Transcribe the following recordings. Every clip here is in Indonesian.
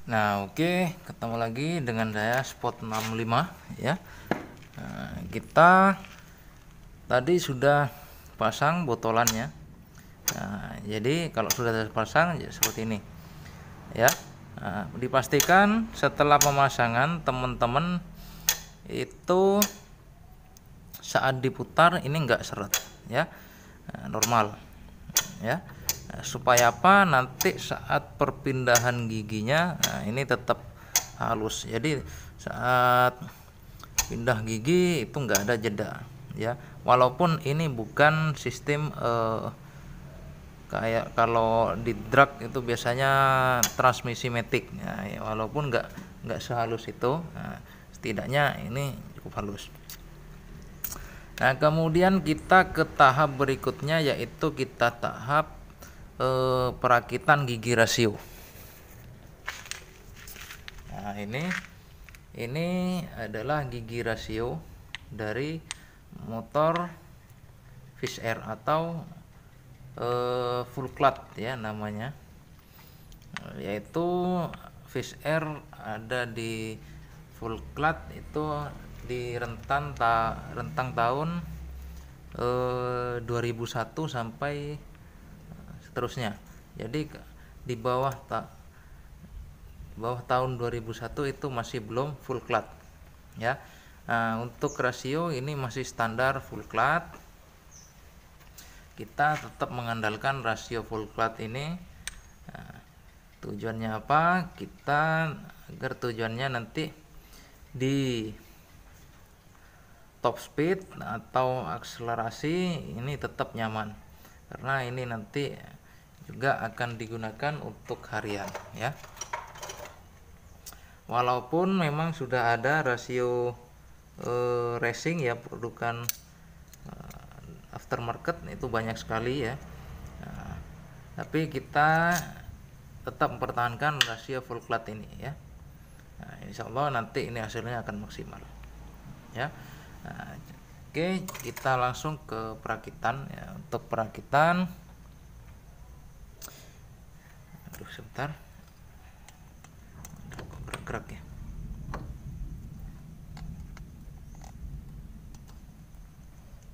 Nah, oke, ketemu lagi dengan saya Spot 65 ya. Nah, kita tadi sudah pasang botolannya. Nah, jadi kalau sudah terpasang ya seperti ini ya. Nah, dipastikan setelah pemasangan teman-teman itu saat diputar ini enggak seret ya. Nah, normal ya. Nah, supaya apa, nanti saat perpindahan giginya ini tetap halus, jadi saat pindah gigi itu enggak ada jeda ya, walaupun ini bukan sistem kayak kalau di drag itu biasanya transmisi matic ya, walaupun enggak sehalus itu. Nah, setidaknya ini cukup halus. Nah, kemudian kita ke tahap berikutnya, yaitu kita tahap perakitan gigi rasio. Nah, ini adalah gigi rasio dari motor Fish Air atau full clutch ya namanya, yaitu Fish Air ada di full clutch itu di rentang tahun 2001 sampai seterusnya. Jadi di bawah tahun 2001 itu masih belum full clutch ya. Nah, untuk rasio ini masih standar full clutch. Kita tetap mengandalkan rasio full clutch ini. Nah, tujuannya apa? Agar tujuannya nanti di top speed atau akselerasi ini tetap nyaman, karena ini nanti juga akan digunakan untuk harian ya. Walaupun memang sudah ada rasio racing ya, produkan aftermarket itu banyak sekali ya. Nah, tapi kita tetap mempertahankan rasio full clutch ini ya. Nah, insya Allah nanti ini hasilnya akan maksimal ya. Nah, oke, kita langsung ke perakitan ya. Untuk perakitan, aduh sebentar, gerak ya.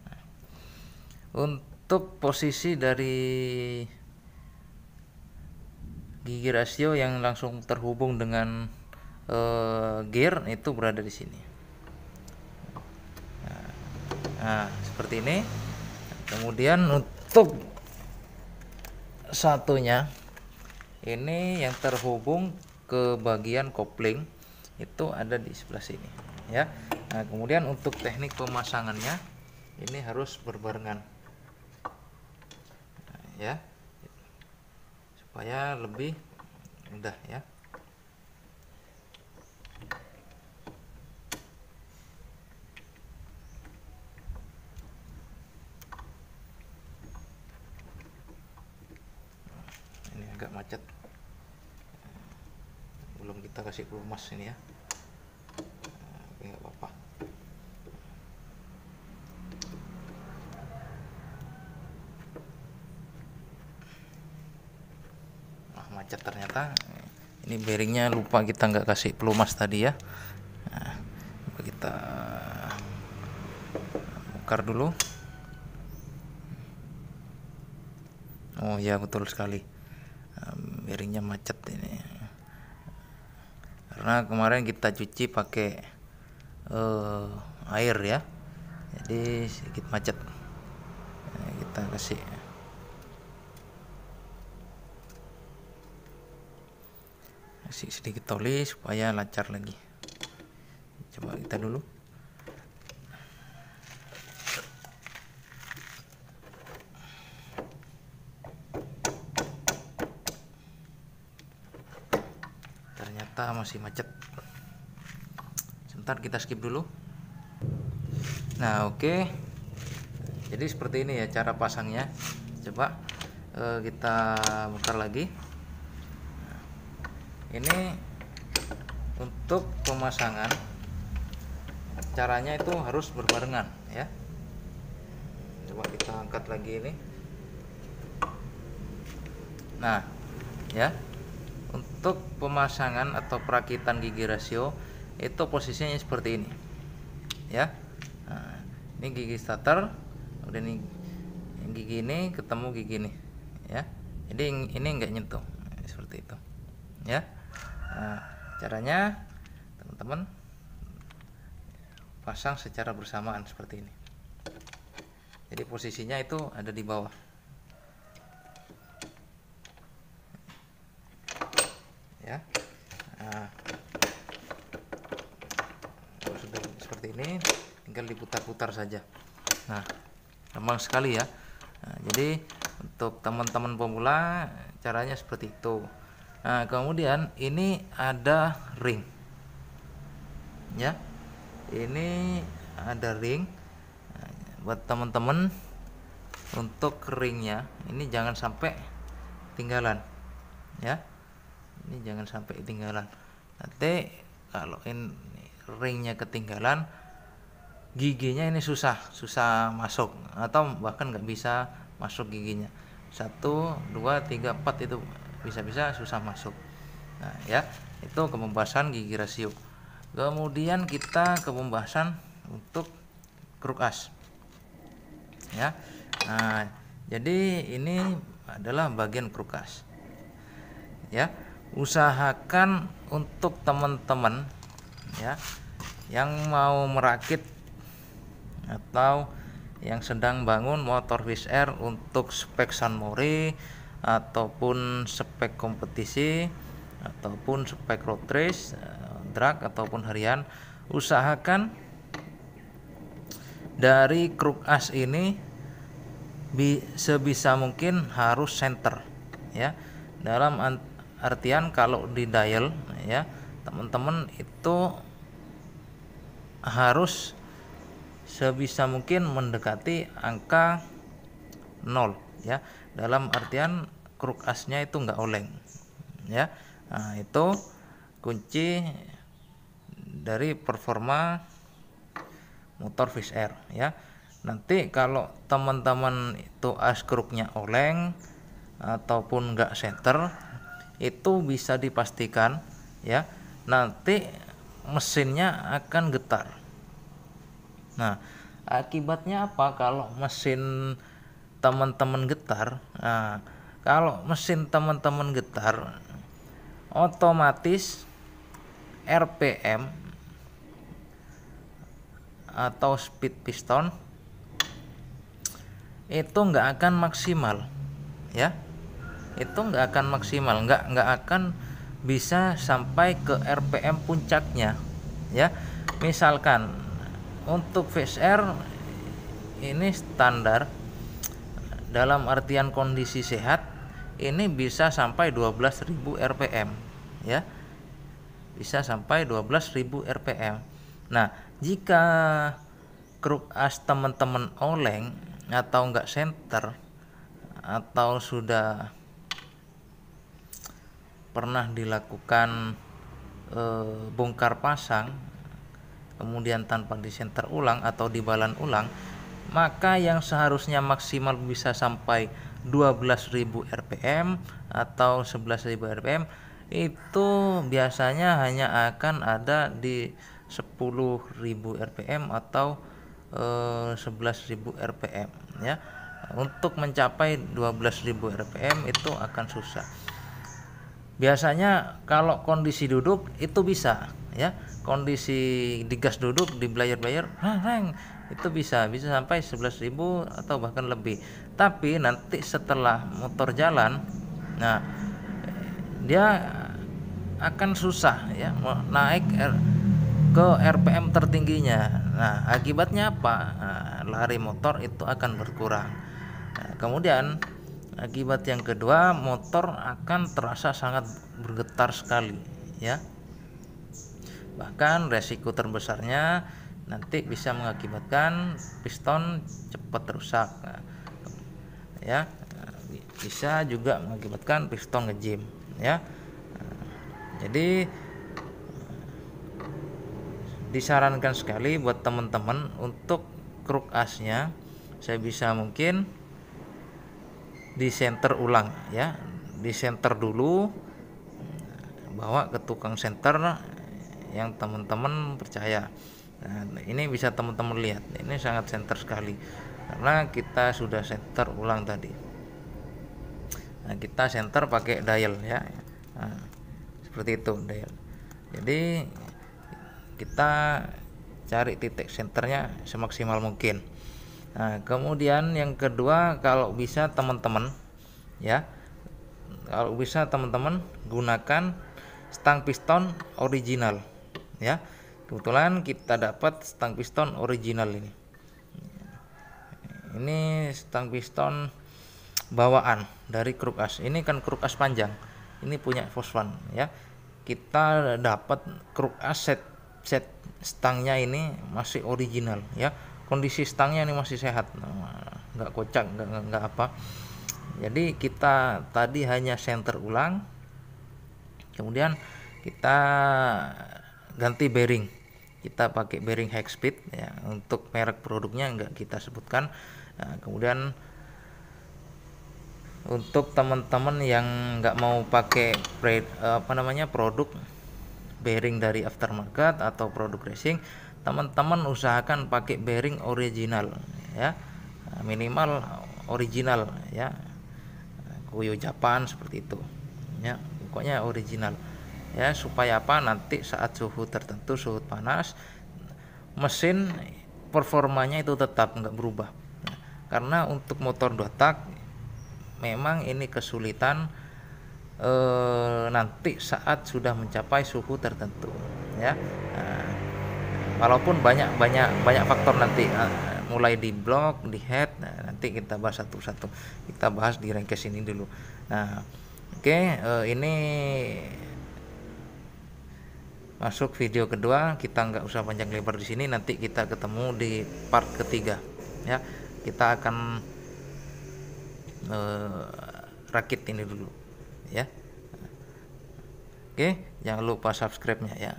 Nah, untuk posisi dari gigi rasio yang langsung terhubung dengan gear itu berada di sini. Nah, seperti ini. Kemudian untuk satunya ini yang terhubung ke bagian kopling itu ada di sebelah sini ya. Nah, kemudian untuk teknik pemasangannya ini harus berbarengan ya, supaya lebih mudah ya. Ini agak macet, belum kita kasih pelumas ini ya. Nggak apa-apa. Macet ternyata. Ini bearingnya lupa kita nggak kasih pelumas tadi ya. Nah, kita bongkar dulu. Oh ya, betul sekali, bearingnya macet ini karena kemarin kita cuci pakai air ya, jadi sedikit macet. Nah, kita kasih sedikit oli supaya lancar lagi. Coba kita dulu. Ternyata masih macet. Sebentar, kita skip dulu. Nah, oke. Jadi seperti ini ya cara pasangnya. Coba kita bongkar lagi. Ini untuk pemasangan caranya itu harus berbarengan ya. Coba kita angkat lagi ini. Nah ya, untuk pemasangan atau perakitan gigi rasio itu posisinya seperti ini ya. Nah, ini gigi starter, udah nih gigi ini ketemu gigi ini ya, jadi ini enggak nyentuh seperti itu ya. Nah, caranya teman-teman pasang secara bersamaan seperti ini, jadi posisinya itu ada di bawah ya. Nah, sudah seperti ini tinggal diputar-putar saja. Nah, gampang sekali ya. Nah, jadi untuk teman-teman pemula caranya seperti itu. Nah, kemudian ini ada ring ya, ini ada ring. Nah, buat teman-teman untuk ringnya ini jangan sampai ketinggalan ya, ini jangan sampai ketinggalan. Nanti kalau ini ringnya ketinggalan, giginya ini susah masuk atau bahkan nggak bisa masuk giginya. 1, 2, 3, 4 itu bisa susah masuk. Nah ya, itu ke pembahasan gigi rasio. Kemudian kita ke pembahasan untuk kruk as ya. Nah, jadi ini adalah bagian kruk as ya. Usahakan untuk teman-teman ya yang mau merakit atau yang sedang bangun motor Wizz Air untuk spek Sunmori ataupun spek kompetisi ataupun spek road race, drag ataupun harian, usahakan dari kruk as ini sebisa mungkin harus center ya. Dalam artian kalau di dial ya, teman-teman itu harus sebisa mungkin mendekati angka 0 ya, dalam artian kruk asnya itu enggak oleng ya. Nah, itu kunci dari performa motor Wizz Air ya. Nanti kalau teman-teman itu as kruknya oleng ataupun enggak center, itu bisa dipastikan ya, nanti mesinnya akan getar. Nah, akibatnya apa kalau mesin teman-teman getar? Nah, kalau mesin teman-teman getar, otomatis RPM atau speed piston itu nggak akan maksimal ya. Itu nggak akan maksimal, nggak akan bisa sampai ke RPM puncaknya ya. Misalkan untuk Wizz Air ini standar dalam artian kondisi sehat ini bisa sampai 12.000 RPM ya, bisa sampai 12.000 RPM. Nah, jika kruk as teman-teman oleng atau enggak center atau sudah pernah dilakukan bongkar pasang kemudian tanpa disenter ulang atau dibalan ulang, maka yang seharusnya maksimal bisa sampai 12.000 RPM atau 11.000 RPM itu biasanya hanya akan ada di 10.000 RPM atau 11.000 RPM ya. Untuk mencapai 12.000 RPM itu akan susah. Biasanya kalau kondisi duduk itu bisa ya, kondisi digas duduk di blayer itu bisa sampai 11.000 atau bahkan lebih. Tapi nanti setelah motor jalan, nah dia akan susah ya naik ke RPM tertingginya. Nah, akibatnya apa? Nah, lari motor itu akan berkurang. Nah, kemudian akibat yang kedua, motor akan terasa sangat bergetar sekali ya. Bahkan resiko terbesarnya nanti bisa mengakibatkan piston cepat rusak ya, bisa juga mengakibatkan piston ngejim ya. Jadi disarankan sekali buat teman-teman untuk kruk asnya saya bisa mungkin di center ulang ya, di center dulu bawa ke tukang senter yang teman-teman percaya. Nah, ini bisa teman-teman lihat, ini sangat senter sekali karena kita sudah senter ulang tadi. Nah, kita senter pakai dial ya. Nah, seperti itu dial. Jadi kita cari titik senternya semaksimal mungkin. Nah, kemudian yang kedua, kalau bisa teman-teman gunakan stang piston original ya. Kebetulan kita dapat stang piston original ini. Ini stang piston bawaan dari Kruk As. Ini kan Kruk As panjang. Ini punya Fosvan ya. Kita dapat Kruk As set stangnya ini masih original ya. Kondisi stangnya ini masih sehat, nggak kocak, nggak apa. Jadi kita tadi hanya senter ulang, kemudian kita ganti bearing. Kita pakai bearing high speed ya, untuk merek produknya nggak kita sebutkan. Nah, kemudian untuk teman-teman yang nggak mau pakai produk bearing dari aftermarket atau produk racing, teman-teman usahakan pakai bearing original ya, minimal original ya, Koyo Japan seperti itu ya, pokoknya original ya, supaya apa, nanti saat suhu tertentu, suhu panas, mesin performanya itu tetap nggak berubah. Karena untuk motor 2 tak memang ini kesulitan nanti saat sudah mencapai suhu tertentu ya. Walaupun banyak faktor nanti, mulai di blok, di head. Nah, nanti kita bahas satu-satu. Kita bahas di rangkes ini dulu. Nah, oke, ini masuk video kedua. Kita nggak usah panjang lebar di sini. Nanti kita ketemu di part ketiga ya. Kita akan rakit ini dulu ya. Oke, jangan lupa subscribe-nya ya.